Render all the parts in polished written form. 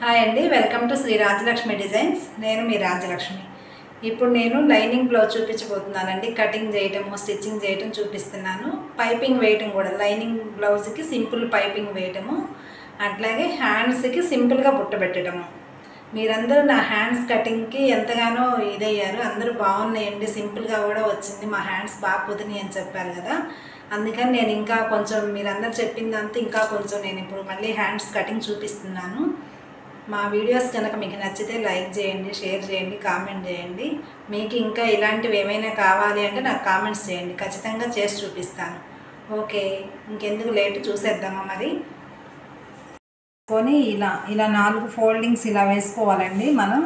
Hi అండి, welcome to Shri Rajalakshmi designs. నేను మీ రాజలక్ష్మి. ఇప్పుడు నేను లైనింగ్ బ్లౌజ్ చూపించబోతున్నానండి. కటింగ్ చేయటము, స్టిచ్చింగ్ చేయటం చూపిస్తున్నాను. పైపింగ్ వేయటం కూడా, లైనింగ్ బ్లౌజ్కి సింపుల్ పైపింగ్ వేయటము, అట్లాగే హ్యాండ్స్కి సింపుల్గా బుట్ట పెట్టడము. మీరందరూ నా హ్యాండ్స్ కటింగ్కి ఎంతగానో ఇదయ్యారు. అందరూ బాగున్నాయండి, సింపుల్గా కూడా వచ్చింది, మా హ్యాండ్స్ బాగా కుదిరినాయి అని చెప్పారు కదా. అందుకని నేను ఇంకా కొంచెం మీరందరూ చెప్పిందంతా ఇంకా కొంచెం నేను ఇప్పుడు మళ్ళీ హ్యాండ్స్ కటింగ్ చూపిస్తున్నాను. మా వీడియోస్ కనుక మీకు నచ్చితే లైక్ చేయండి, షేర్ చేయండి, కామెంట్ చేయండి. మీకు ఇంకా ఇలాంటివి ఏమైనా కావాలి అంటే నాకు కామెంట్స్ చేయండి, ఖచ్చితంగా చేసి చూపిస్తాను. ఓకే, ఇంకెందుకు లేట్, చూసేద్దామా మరి. కొని ఇలా 4 ఫోల్డింగ్స్ ఇలా వేసుకోవాలండి మనం.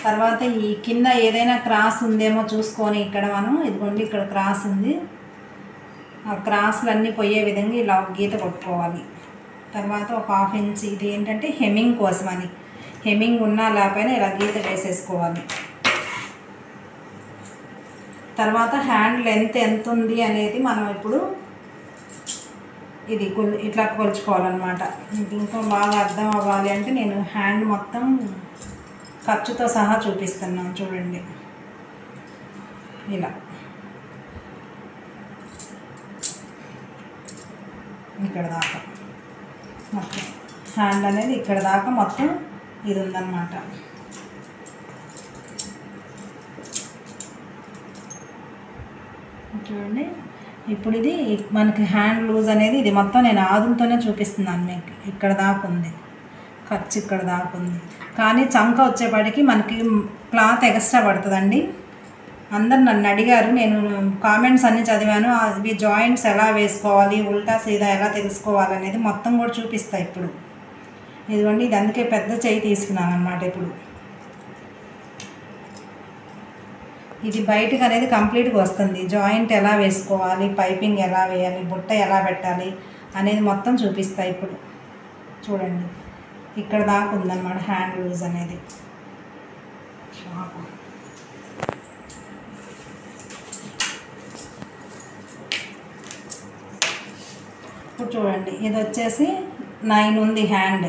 తర్వాత ఈ కింద ఏదైనా క్రాస్ ఉందేమో చూసుకొని ఇక్కడ మనం, ఇదిగోండి ఇక్కడ క్రాస్ ఉంది, ఆ క్రాస్లన్నీ పోయే విధంగా ఇలా గీత కొట్టుకోవాలి. తర్వాత ఒక 1/2 ఇంచ్, ఇది ఏంటంటే హెమ్మింగ్ కోసమని, హెమ్మింగ్ ఉన్నా లేకపోయినా ఇలా గీత వేసేసుకోవాలి. తర్వాత హ్యాండ్ లెంత్ ఎంత ఉంది అనేది మనం ఇప్పుడు ఇది ఇట్లా కొలుచుకోవాలన్నమాట. ఇంకా బాగా అర్థం అవ్వాలి అంటే నేను హ్యాండ్ మొత్తం ఖర్చుతో సహా చూపిస్తున్నాను చూడండి. ఇలా ఇక్కడ దాకా మొత్తం హ్యాండ్ అనేది ఇక్కడ దాకా మొత్తం ఇది ఉందన్నమాట. చూడండి, ఇప్పుడు ఇది మనకి హ్యాండ్ లూజ్ అనేది ఇది మొత్తం నేను ఆదులతోనే చూపిస్తున్నాను మీకు. ఇక్కడ దాకా ఉంది ఖర్చు, ఇక్కడ దాకా ఉంది. కానీ చంక వచ్చేపాటికి మనకి క్లాత్ ఎక్స్ట్రా పడుతుందండి. అందరు నన్ను అడిగారు, నేను కామెంట్స్ అన్నీ చదివాను. అవి జాయింట్స్ ఎలా వేసుకోవాలి, ఉల్టా సీదా ఎలా తెలుసుకోవాలనేది మొత్తం కూడా చూపిస్తాయి ఇప్పుడు. ఇదిగోండి, ఇది అందుకే పెద్ద చెయ్యి తీసుకున్నాను అన్నమాట. ఇప్పుడు ఇది బయటకు అనేది కంప్లీట్గా వస్తుంది. జాయింట్ ఎలా వేసుకోవాలి, పైపింగ్ ఎలా వేయాలి, బుట్ట ఎలా పెట్టాలి అనేది మొత్తం చూపిస్తాయి ఇప్పుడు. చూడండి, ఇక్కడ దాకా ఉందన్నమాట హ్యాండ్ లూజ్ అనేది. ఇప్పుడు చూడండి, ఇది వచ్చేసి 9 ఉంది హ్యాండ్,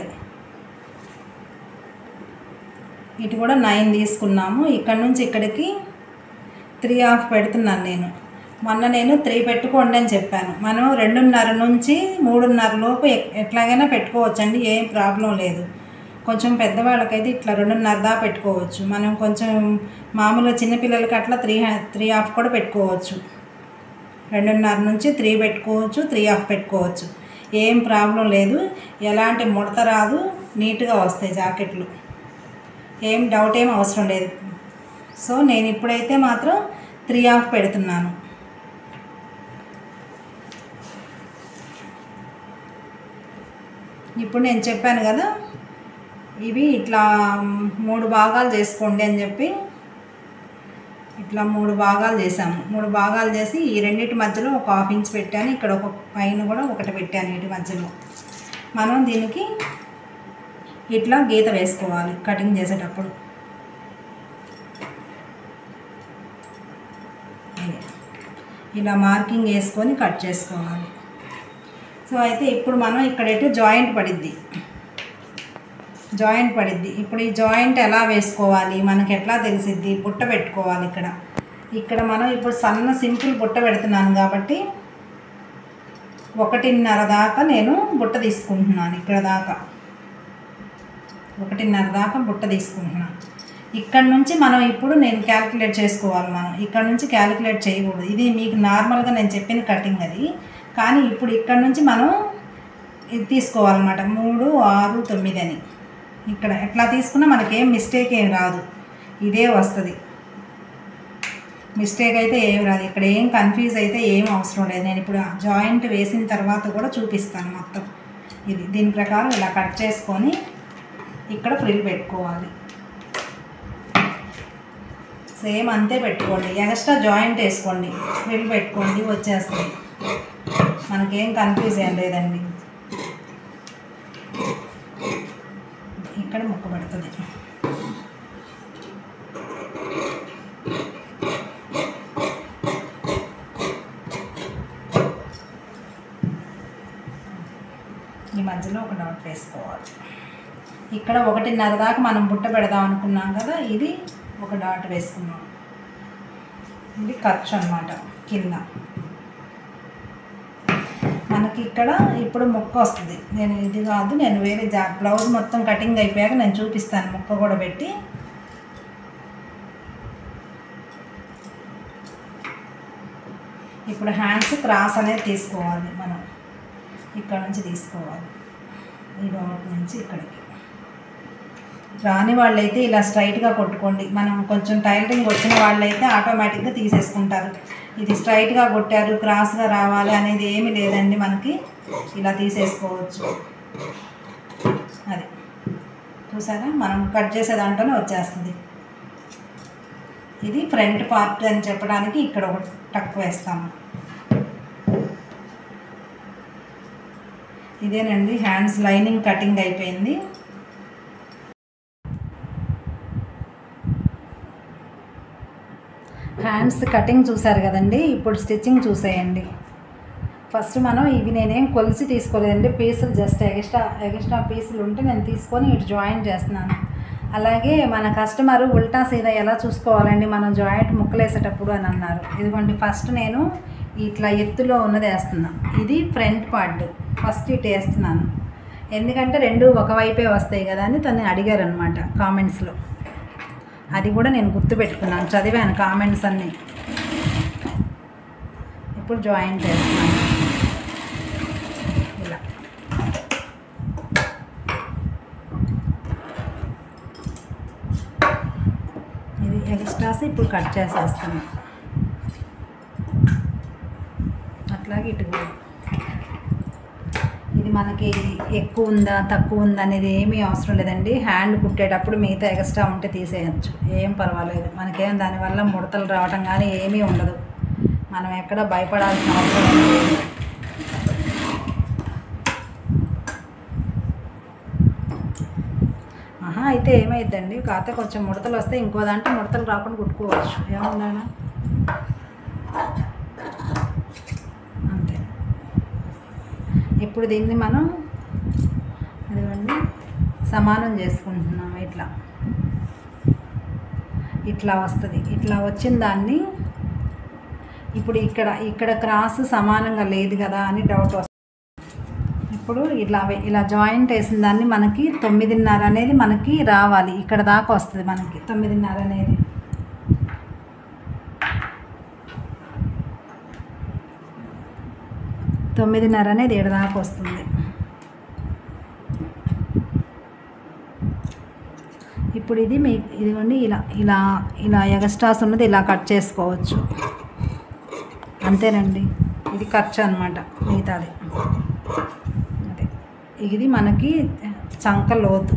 ఇటు కూడా 9 తీసుకున్నాము. ఇక్కడ నుంచి ఇక్కడికి 3.5 పెడుతున్నాను నేను. మొన్న నేను 3 పెట్టుకోండి అని చెప్పాను. మనం 2.5 నుంచి 3.5 లోపు ఎట్లాగైనా పెట్టుకోవచ్చండి, ఏం ప్రాబ్లం లేదు. కొంచెం పెద్దవాళ్ళకైతే ఇట్లా 2.5 దాకా పెట్టుకోవచ్చు. మనం కొంచెం మామూలుగా చిన్నపిల్లలకి అట్లా 3.5 కూడా పెట్టుకోవచ్చు. 2.5 నుంచి 3 పెట్టుకోవచ్చు, 3.5 పెట్టుకోవచ్చు, ఏం ప్రాబ్లం లేదు. ఎలాంటి ముడత రాదు, నీట్గా వస్తాయి జాకెట్లు, ఏం డౌట్ ఏం అవసరం లేదు. సో నేను ఇప్పుడైతే మాత్రం 3.5 పెడుతున్నాను. ఇప్పుడు నేను చెప్పాను కదా, ఇవి ఇట్లా 3 భాగాలు చేసుకోండి అని చెప్పి ఇట్లా 3 భాగాలు చేసాము. 3 భాగాలు చేసి ఈ రెండింటి మధ్యలో ఒక 1/2 ఇంచ్ పెట్టాను. ఇక్కడ ఒక పైన కూడా ఒకటి పెట్టాను. వీటి మధ్యలో మనం దీనికి ఇట్లా గీత వేసుకోవాలి కటింగ్ చేసేటప్పుడు. ఇలా మార్కింగ్ వేసుకొని కట్ చేసుకోవాలి. సో అయితే ఇప్పుడు మనం ఇక్కడైతే జాయింట్ పడిద్ది. ఇప్పుడు ఈ జాయింట్ ఎలా వేసుకోవాలి, మనకి ఎట్లా తెలిసిద్ది, బుట్ట పెట్టుకోవాలి. ఇక్కడ మనం ఇప్పుడు సన్న సింపుల్ బుట్ట పెడుతున్నాను కాబట్టి 1.5 దాకా నేను బుట్ట తీసుకుంటున్నాను. ఇక్కడ దాకా 1.5 దాకా బుట్ట తీసుకుంటున్నాను. ఇక్కడ నుంచి మనం ఇప్పుడు నేను క్యాలిక్యులేట్ చేసుకోవాలి. మనం ఇక్కడ నుంచి క్యాలిక్యులేట్ చేయకూడదు. ఇది మీకు నార్మల్గా నేను చెప్పిన కటింగ్ అది. కానీ ఇప్పుడు ఇక్కడ నుంచి మనం ఇది తీసుకోవాలన్నమాట, 3, 6, 9 అని. ఇక్కడ ఎట్లా తీసుకున్నా మనకేం మిస్టేక్ ఏం రాదు, ఇదే వస్తుంది. మిస్టేక్ అయితే ఏం రాదు. ఇక్కడ ఏం కన్ఫ్యూజ్ అయితే ఏం అవసరం లేదు. నేను ఇప్పుడు జాయింట్ వేసిన తర్వాత కూడా చూపిస్తాను మొత్తం. దీని ప్రకారం ఇలా కట్ చేసుకొని ఇక్కడ ఫ్రిల్ పెట్టుకోవాలి. సేమ్ అంతే పెట్టుకోండి, ఎక్స్ట్రా జాయింట్ వేసుకోండి, ఫ్రిల్ పెట్టుకోండి, వచ్చేస్తుంది. మనకేం కన్ఫ్యూజ్ ఏం లేదండి. ఇక్కడ ముక్క పడుతుంది. ఈ మధ్యలో ఒక డాట్ వేసుకోవాలి. ఇక్కడ 1.5 దాకా మనం బుట్ట పెడదాం అనుకున్నాం కదా, ఇది ఒక డాట్ వేసుకున్నాం. ఇది ఖర్చు అన్నమాట. కింద మనకి ఇక్కడ ఇప్పుడు ముక్క వస్తుంది. నేను ఇది కాదు, నేను వేరే బ్లౌజ్ మొత్తం కటింగ్ అయిపోయాక నేను చూపిస్తాను ముక్క కూడా పెట్టి. ఇప్పుడు హ్యాండ్స్ క్రాస్ అనేది తీసుకోవాలి. మనం ఇక్కడ నుంచి తీసుకోవాలి, ఈ డాట్ నుంచి ఇక్కడికి. రాని వాళ్ళైతే ఇలా స్ట్రైట్గా కొట్టుకోండి. మనం కొంచెం టైలరింగ్ వచ్చిన వాళ్ళైతే ఆటోమేటిక్గా తీసేసుకుంటారు. ఇది స్ట్రైట్గా కొట్టారు, క్రాస్గా రావాలి అనేది ఏమీ లేదండి. మనకి ఇలా తీసేసుకోవచ్చు. అది చూసారా, మనం కట్ చేసే దాంట్లోనే వచ్చేస్తుంది. ఇది ఫ్రంట్ పార్ట్ అని చెప్పడానికి ఇక్కడ ఒక టక్ వేస్తాము. ఇదేనండి హ్యాండ్స్ లైనింగ్ కటింగ్ అయిపోయింది. హ్యాండ్స్ కటింగ్ చూసారు కదండి. ఇప్పుడు స్టిచ్చింగ్ చూసేయండి. ఫస్ట్ మనం ఇవి నేనేం కొలిసి తీసుకోలేదండి, పీసులు జస్ట్ ఎక్స్ట్రా పీసులు ఉంటే నేను తీసుకొని ఇటు జాయింట్ చేస్తున్నాను. అలాగే మన కస్టమర్ ఉల్టా సీదా ఎలా చూసుకోవాలండి మనం జాయింట్ ముక్కలేసేటప్పుడు అని అన్నారు. ఇదిగోండి ఫస్ట్ నేను ఇట్లా ఎత్తులో ఉన్నది వేస్తున్నాను. ఇది ఫ్రంట్ పార్ట్. ఫస్ట్ ఇటు వేస్తున్నాను, ఎందుకంటే రెండు ఒకవైపే వస్తాయి కదా అని తను అడిగారు అనమాట కామెంట్స్లో. అది కూడా నేను గుర్తుపెట్టుకున్నాను, చదివాను కామెంట్స్ అన్నీ. ఇప్పుడు జాయింట్ చేస్తున్నాను ఇలా. ఇది ఎక్స్ట్రాస్ ఇప్పుడు కట్ చేసేస్తాను. అట్లాగే ఇటు కూడా. ఇది మనకి ఎక్కువ ఉందా తక్కువ ఉందా అనేది ఏమీ అవసరం లేదండి. హ్యాండ్ కుట్టేటప్పుడు మిగతా ఎక్స్ట్రా ఉంటే తీసేయచ్చు, ఏం పర్వాలేదు. మనకేం దానివల్ల ముడతలు రావటం కానీ ఏమీ ఉండదు. మనం ఎక్కడ భయపడాల్సిన అవసరం లేదు. అయితే ఏమైందండి, కాకపోతే కొంచెం ముడతలు వస్తే ఇంకో దాంట్లో ముడతలు రాకుండా కుట్టుకోవచ్చు, ఏమన్నా అంతే. ఇప్పుడు దీన్ని మనం అదిగోండి సమానం చేసుకుంటున్నాము. ఇట్లా వస్తుంది. ఇట్లా వచ్చిన దాన్ని ఇప్పుడు ఇక్కడ క్రాస్ సమానంగా లేదు కదా అని డౌట్ వస్తుంది. ఇప్పుడు ఇలా జాయింట్ వేసిన దాన్ని మనకి 9.5 అనేది మనకి రావాలి. ఇక్కడ దాకా వస్తుంది మనకి 9.5 అనేది. అనేది 7 దాకా వస్తుంది. ఇప్పుడు ఇది ఇదిగోండి ఇలా ఎగస్ట్రాస్ ఉన్నది ఇలా కట్ చేసుకోవచ్చు, అంతేనండి. ఇది ఖర్చు అనమాట మిగతాది. అదే ఇది మనకి చంక లోతు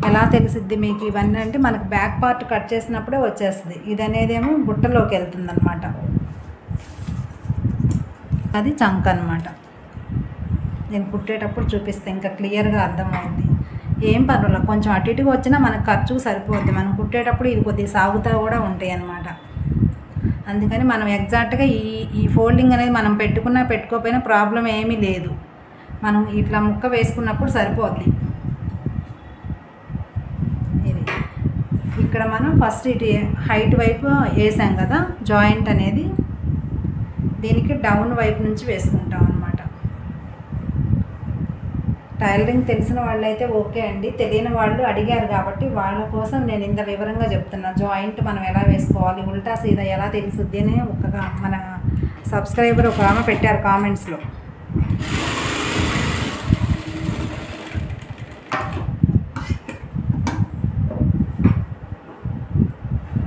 ఎలా తెలిసిద్ది మీకు ఇవన్నీ అంటే మనకి బ్యాక్ పార్ట్ కట్ చేసినప్పుడే వచ్చేస్తుంది. ఇది అనేదేమో బుట్టలోకి వెళ్తుంది అనమాట. అది చంక అనమాట. నేను కుట్టేటప్పుడు చూపిస్తే ఇంకా క్లియర్గా అర్థమవుద్ది. ఏం పర్వాలేదు, కొంచెం అటు ఇటుగా వచ్చినా మనకు ఖర్చు సరిపోద్ది. మనం కుట్టేటప్పుడు ఇది కొద్దిగా సాగుతూ కూడా ఉంటాయి అన్నమాట. అందుకని మనం ఎగ్జాక్ట్గా ఈ ఫోల్డింగ్ అనేది మనం పెట్టుకున్నా పెట్టుకోకపోయినా ప్రాబ్లం ఏమీ లేదు. మనం ఇట్లా ముక్క వేసుకున్నప్పుడు సరిపోద్ది. ఇది ఇక్కడ మనం ఫస్ట్ ఇటు హైట్ వైపు వేసాం కదా జాయింట్ అనేది, దీనికి డౌన్ వైపు నుంచి వేసుకుంటాం అన్నమాట. టైలరింగ్ తెలిసిన వాళ్ళు అయితే ఓకే అండి, తెలియని వాళ్ళు అడిగారు కాబట్టి వాళ్ళ కోసం నేను ఇంత వివరంగా చెప్తున్నాను. జాయింట్ మనం ఎలా వేసుకోవాలి, ఉల్టా సీదా ఎలా తెలుసుద్ది అని మన సబ్స్క్రైబర్ ఒక ఆమె పెట్టారు కామెంట్స్లో.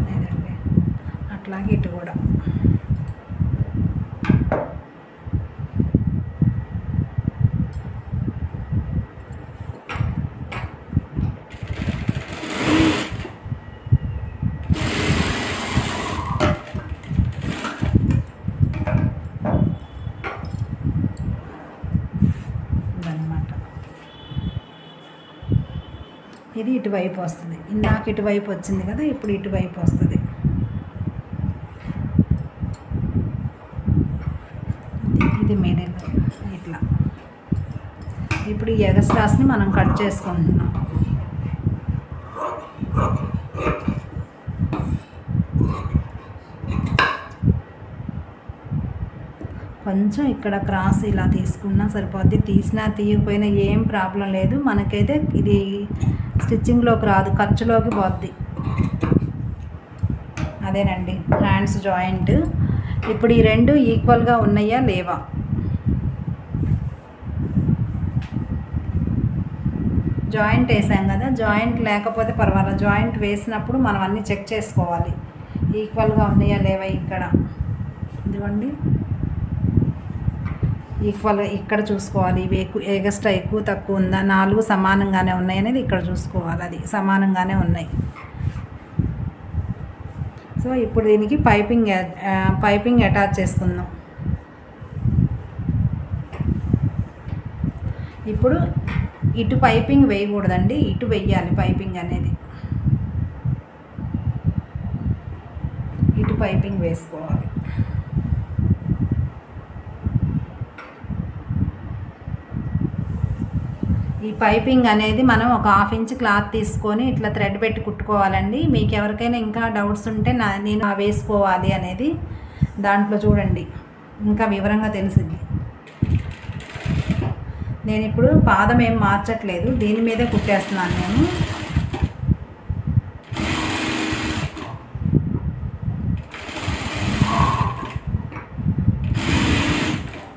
లేదండి అట్లాగే ఇటు కూడా ఇది ఇటువైపు వస్తుంది. ఇందాక ఇటువైపు వచ్చింది కదా, ఇప్పుడు ఇటువైపు వస్తుంది. ఇది మిడిల్ ఇట్లా. ఇప్పుడు ఇప్పుడు ఈ ఎగస్ట్రాస్ని మనం కట్ చేసుకుంటున్నాం. కొంచెం ఇక్కడ క్రాస్ ఇలా తీసుకున్నా సరిపోద్ది. తీసినా తీయకపోయినా ఏం ప్రాబ్లం లేదు. మనకైతే ఇది స్టిచ్చింగ్లోకి రాదు, ఖర్చులోకి పోద్ది. అదేనండి హ్యాండ్స్ జాయింట్. ఇప్పుడు ఈ రెండు ఈక్వల్గా ఉన్నాయా లేవా, జాయింట్ వేసాం కదా, జాయింట్ లేకపోతే పర్వాలేదు, జాయింట్ వేసినప్పుడు మనం అన్నీ చెక్ చేసుకోవాలి ఈక్వల్గా ఉన్నాయా లేవా. ఇక్కడ ఇదిగోండి ఈక్వల్ ఇక్కడ చూసుకోవాలి. ఇవి ఎగస్ట్రా ఎక్కువ తక్కువ ఉందా, 4 సమానంగానే ఉన్నాయి అనేది ఇక్కడ చూసుకోవాలి. అది సమానంగానే ఉన్నాయి. సో ఇప్పుడు దీనికి పైపింగ్ అటాచ్ చేసుకుందాం. ఇప్పుడు ఇటు పైపింగ్ వేయకూడదండి, ఇటు వెయ్యాలి పైపింగ్ అనేది. ఇటు పైపింగ్ వేసుకోవాలి. ఈ పైపింగ్ అనేది మనం ఒక 1/2 ఇంచ్ క్లాత్ తీసుకొని ఇట్లా థ్రెడ్ పెట్టి కుట్టుకోవాలండి. మీకు ఎవరికైనా ఇంకా డౌట్స్ ఉంటే నేను వేసుకోవాలి అనేది దాంట్లో చూడండి, ఇంకా వివరంగా తెలిసింది. నేను ఇప్పుడు పాదం ఏం మార్చట్లేదు, దీని మీదే కుట్టేస్తున్నాను నేను.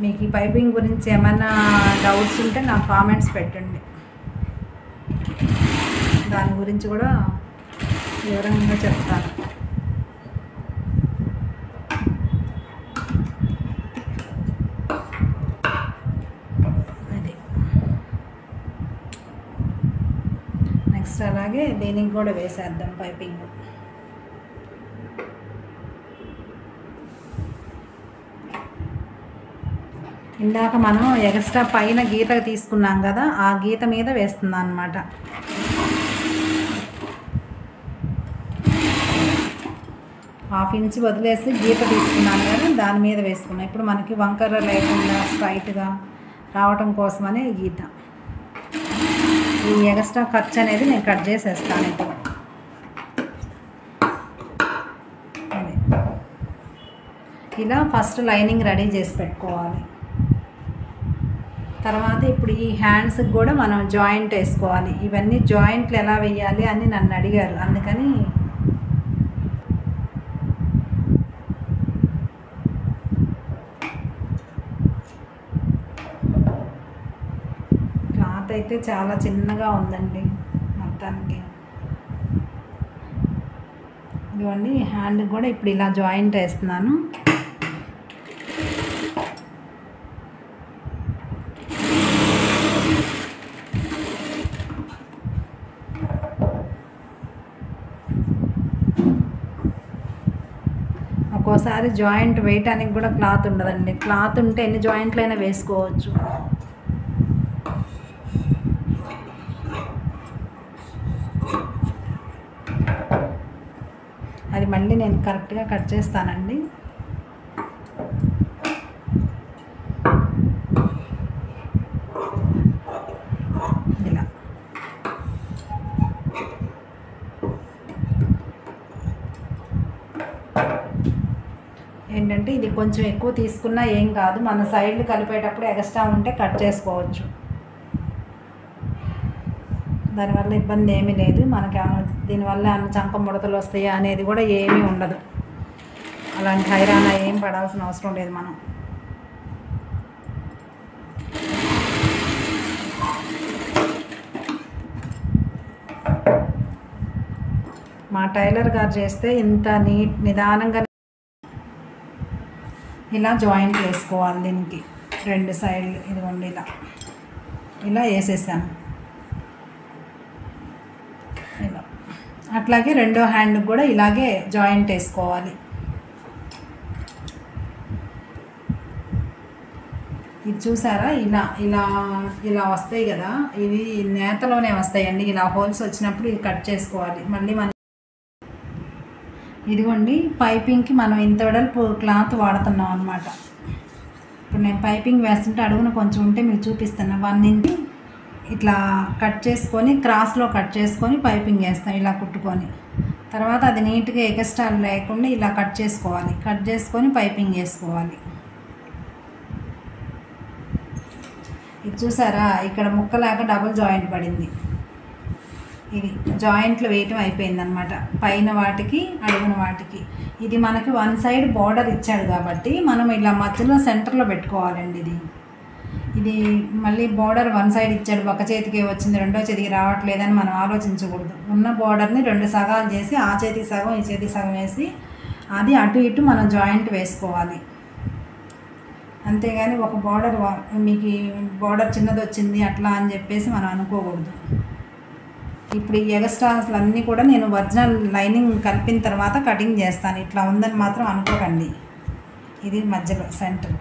మీకు ఈ పైపింగ్ గురించి ఏమైనా డౌట్స్ ఉంటే నాకు కామెంట్స్ పెట్టండి, దాని గురించి కూడా వివరంగా చెప్తాను. అది నెక్స్ట్ అలాగే దీనికి కూడా వేసేద్దాం పైపింగ్. ఇందాక మనం ఎక్స్ట్రా పైన గీత తీసుకున్నాం కదా, ఆ గీత మీద వేస్తున్నాను అన్నమాట. హాఫ్ ఇంచ్ వదిలేసి గీత తీసుకున్నాను కదా, దాని మీద వేసుకున్నాం. ఇప్పుడు మనకి వంకర లేకుండా స్ట్రైట్గా రావటం కోసమనే గీత. ఈ ఎక్స్ట్రా ఖర్చు అనేది నేను కట్ చేసేస్తాను ఇప్పుడు. అదే ఇలా ఫస్ట్ లైనింగ్ రెడీ చేసి పెట్టుకోవాలి. తర్వాత ఇప్పుడు ఈ హ్యాండ్స్కి కూడా మనం జాయింట్ వేసుకోవాలి. ఇవన్నీ జాయింట్లు ఎలా వేయాలి అని నన్ను అడిగారు, అందుకని క్లాత్ అయితే చాలా చిన్నగా ఉందండి మొత్తానికి. ఇదిగోండి హ్యాండ్కి కూడా ఇప్పుడు ఇలా జాయింట్ వేస్తున్నాను. ఒక్కోసారి జాయింట్ వేయటానికి కూడా క్లాత్ ఉండదండి, క్లాత్ ఉంటే ఎన్ని జాయింట్లు అయినా వేసుకోవచ్చు. అది మళ్ళీ నేను కరెక్ట్గా కట్ చేస్తానండి. ఇలా ఏంటంటే ఇది కొంచెం ఎక్కువ తీసుకున్నా ఏం కాదు, మన సైడ్లు కలిపేటప్పుడు ఎక్స్ట్రా ఉంటే కట్ చేసుకోవచ్చు, దానివల్ల ఇబ్బంది ఏమీ లేదు. మనకి దీనివల్ల అన్న చంక ముడతలు వస్తాయా అనేది కూడా ఏమీ ఉండదు. అలాంటి హైరానా ఏం పడాల్సిన అవసరం లేదు. మనం మా టైలర్ గారు చేస్తే ఇంత నిదానంగా ఇలా జాయింట్ వేసుకోవాలి. దీనికి 2 సైడ్లు ఇదిగోండి ఇలా వేసేసాను. ఇలా అట్లాగే రెండో హ్యాండ్కి కూడా ఇలాగే జాయింట్ వేసుకోవాలి. ఇది చూసారా, ఇలా వస్తాయి కదా, ఇవి నేతలోనే వస్తాయండి. ఇలా హోల్స్ వచ్చినప్పుడు ఇది కట్ చేసుకోవాలి. మళ్ళీ మనం ఇదిగోండి పైపింగ్కి మనం ఇంత వెడల్పు క్లాత్ వాడుతున్నాం అన్నమాట. ఇప్పుడు నేను పైపింగ్ వేస్తుంటే అడుగున కొంచెం ఉంటే మీకు చూపిస్తాను. 1 ఇంచ్ ఇట్లా కట్ చేసుకొని క్రాస్లో కట్ చేసుకొని పైపింగ్ వేస్తాం ఇలా కుట్టుకొని. తర్వాత అది నీట్గా ఎక్స్ట్రా లేకుండా ఇలా కట్ చేసుకోవాలి. కట్ చేసుకొని పైపింగ్ వేసుకోవాలి. ఇది చూసారా, ఇక్కడ ముక్కలాగా డబుల్ జాయింట్ పడింది. ఇది జాయింట్లు వేయటం అయిపోయిందనమాట, పైన వాటికి అడుగున వాటికి. ఇది మనకి వన్ సైడ్ బార్డర్ ఇచ్చాడు కాబట్టి మనం ఇలా మధ్యలో సెంటర్లో పెట్టుకోవాలండి. ఇది మళ్ళీ బార్డర్ వన్ సైడ్ ఇచ్చాడు, ఒక చేతికి వచ్చింది రెండో చేతికి రావట్లేదని మనం ఆలోచించకూడదు. ఉన్న బార్డర్ని 2 సగాలు చేసి ఆ చేతికి సగం ఈ చేతికి సగం వేసి అది అటు ఇటు మనం జాయింట్ వేసుకోవాలి. అంతేగాని ఒక బార్డర్ మీకు బార్డర్ చిన్నది వచ్చింది అట్లా అని చెప్పేసి మనం అనుకోకూడదు. ఇప్పుడు ఈ ఎగస్ట్రాస్లు అన్నీ కూడా నేను ఒరిజినల్ లైనింగ్ కలిపిన తర్వాత కటింగ్ చేస్తాను. ఇట్లా ఉందని మాత్రం అనుకోకండి. ఇది మధ్యలో సెంటర్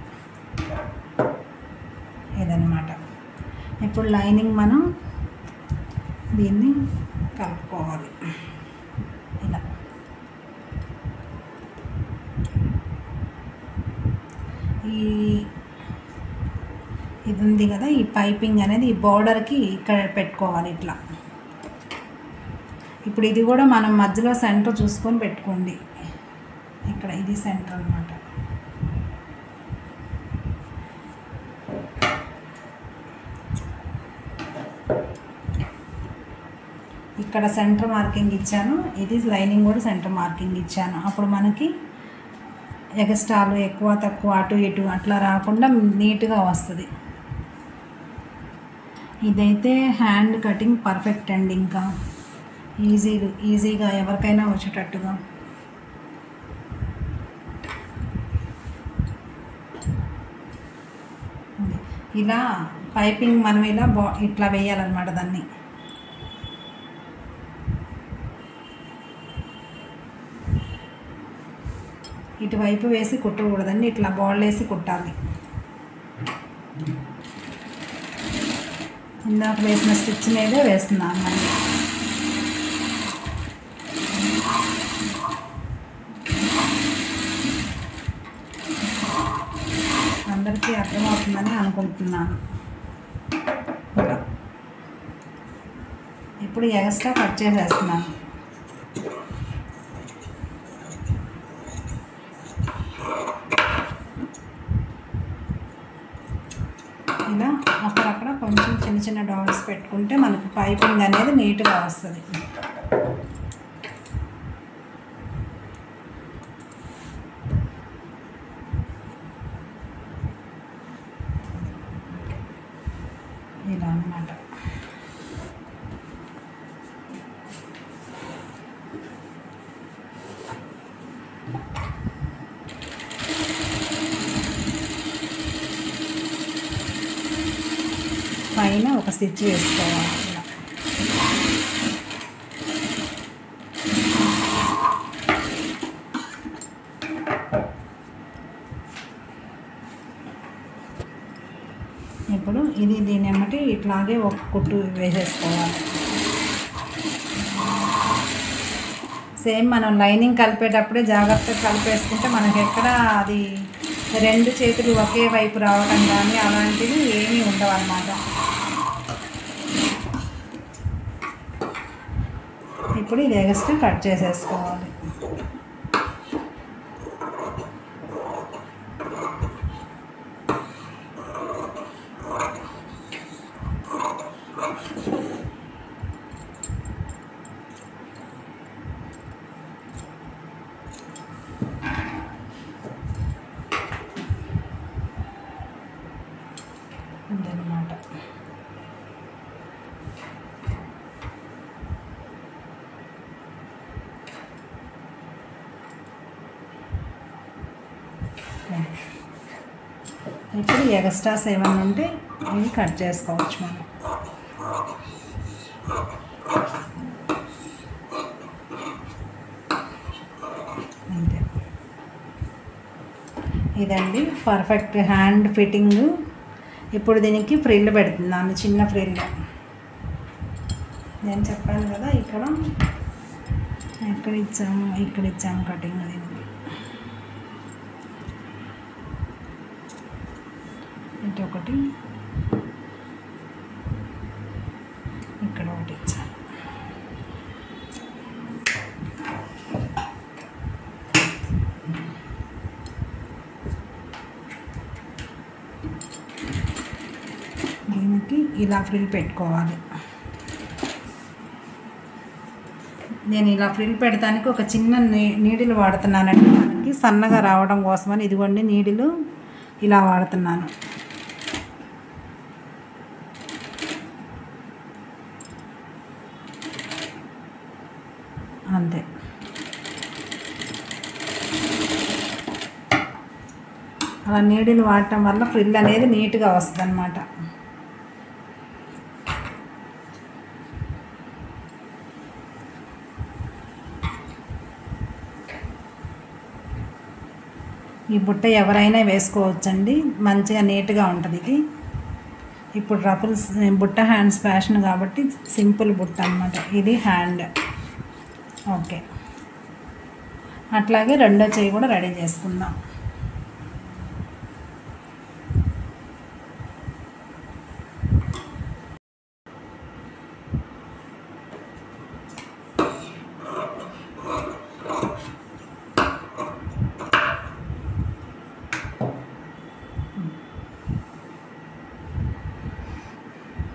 ఇదన్నమాట. ఇప్పుడు లైనింగ్ మనం దీన్ని కలుపుకోవాలి ఇలా. ఇది ఉంది కదా, ఈ పైపింగ్ అనేది ఈ బార్డర్కి ఇక్కడ పెట్టుకోవాలి ఇట్లా. ఇప్పుడు ఇది కూడా మనం మధ్యలో సెంటర్ చూసుకొని పెట్టుకోండి. ఇక్కడ ఇది సెంటర్ అన్నమాట. ఇక్కడ సెంటర్ మార్కింగ్ ఇచ్చాను, ఇది లైనింగ్ కూడా సెంటర్ మార్కింగ్ ఇచ్చాను. అప్పుడు మనకి ఎగస్ట్రాలు ఎక్కువ తక్కువ అటు ఇటు అట్లా రాకుండా నీట్గా వస్తుంది. ఇదైతే హ్యాండ్ కటింగ్ పర్ఫెక్ట్ అండి. ఇంకా ఈజీగా ఎవరికైనా వచ్చేటట్టుగా. ఇలా పైపింగ్ మనం ఇలా ఇట్లా వేయాలన్నమాట. దాన్ని ఇటువైపు వేసి కుట్టకూడదండి, ఇట్లా బాల్ వేసి కుట్టాలి. ఇందాక వేసిన స్టిచ్ మీదే వేస్తున్నాను మళ్ళీ. అందరికీ అర్థమవుతుందని అనుకుంటున్నాను. ఇప్పుడు ఎక్స్ట్రా కట్ చేసేస్తున్నాను. ఇలా అక్కడక్కడ కొంచెం చిన్న డాట్స్ పెట్టుకుంటే మనకు పైపింగ్ అనేది నీట్గా వస్తుంది. ఇలా అన్నమాట. పైన ఒక స్టిచ్ వేసుకోవాలి. ఇప్పుడు దీని ఏమంటే ఇట్లాగే ఒక కుట్టు వేసేసుకోవాలి. సేమ్ మనం లైనింగ్ కలిపేటప్పుడే జాగ్రత్తగా కలిపేసుకుంటే మనకి ఎక్కడ అది 2 చేతులు ఒకే వైపు రావడం కానీ అలాంటివి ఏమీ ఉండవు అన్నమాట. ఇప్పుడు ఇది ఎక్స్ట్రా కట్ చేసేసుకోవాలి. అన్నమాట. ఇప్పుడు ఎక్స్ట్రాస్ ఏమైనా ఉంటే ఇవి కట్ చేసుకోవచ్చు మనం. అంతే. ఇదండి పర్ఫెక్ట్ హ్యాండ్ ఫిట్టింగ్. ఇప్పుడు దీనికి ఫ్రిల్ పెడుతున్నాను, చిన్న ఫ్రిల్. నేను చెప్పాను కదా ఇక్కడ ఇచ్చాము కటింగ్. దీనికి ఇటు ఒకటి ఇలా ఫ్రిల్ పెట్టుకోవాలి. నేను ఇలా ఫ్రిల్ పెడతానికి ఒక చిన్న నీడిల్ వాడుతున్నానండి. మనకి సన్నగా రావడం కోసమని ఇదిగోండి నీడిలు ఇలా వాడుతున్నాను. అంతే. అలా నీడిలు వాడటం వల్ల ఫ్రిల్ అనేది నీట్గా వస్తుంది అన్నమాట. ఈ బుట్ట ఎవరైనా వేసుకోవచ్చండి, మంచిగా నీట్గా ఉంటుంది ఇది. ఇప్పుడు రఫుల్స్ బుట్ట హ్యాండ్స్ ఫ్యాషన్ కాబట్టి సింపుల్ బుట్ట అన్నమాట. ఇది హ్యాండ్. ఓకే, అట్లాగే రెండో చెయ్యి కూడా రెడీ చేసుకుందాం.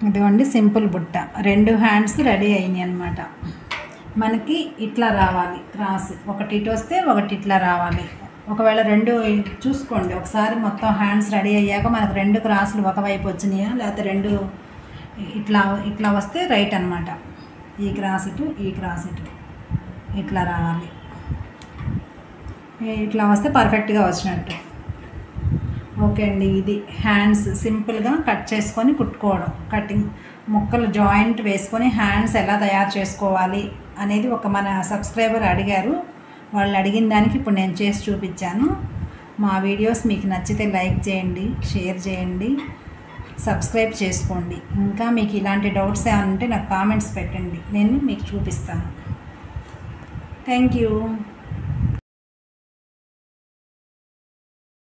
ఇదిగోండి సింపుల్ బుట్ట, రెండు హ్యాండ్స్ రెడీ అయినాయి అన్నమాట. మనకి ఇట్లా రావాలి క్రాస్, ఒకటి ఇటు వస్తే ఒకటి ఇట్లా రావాలి. ఒకవేళ రెండు చూసుకోండి ఒకసారి, మొత్తం హ్యాండ్స్ రెడీ అయ్యాక మనకు రెండు క్రాసులు ఒకవైపు వచ్చినాయా లేకపోతే రెండు ఇట్లా వస్తే రైట్ అన్నమాట. ఈ క్రాస్ ఇటు, ఈ క్రాస్ ఇటు ఇట్లా రావాలి. ఇట్లా వస్తే పర్ఫెక్ట్గా వచ్చినట్టు. ఓకే అండి, ఇది హ్యాండ్స్ సింపుల్గా కట్ చేసుకొని కుట్టుకోవడం. కటింగ్ ముక్కలు జాయింట్ వేసుకొని హ్యాండ్స్ ఎలా తయారు చేసుకోవాలి అనేది ఒక మన సబ్స్క్రైబర్ అడిగారు. వాళ్ళు అడిగిన దానికి ఇప్పుడు నేను చేసి చూపించాను. మా వీడియోస్ మీకు నచ్చితే లైక్ చేయండి, షేర్ చేయండి, సబ్స్క్రైబ్ చేసుకోండి. ఇంకా మీకు ఇలాంటి డౌట్స్ ఏమైనా ఉంటే నాకు కామెంట్స్ పెట్టండి, నేను మీకు చూపిస్తాను. Thank you.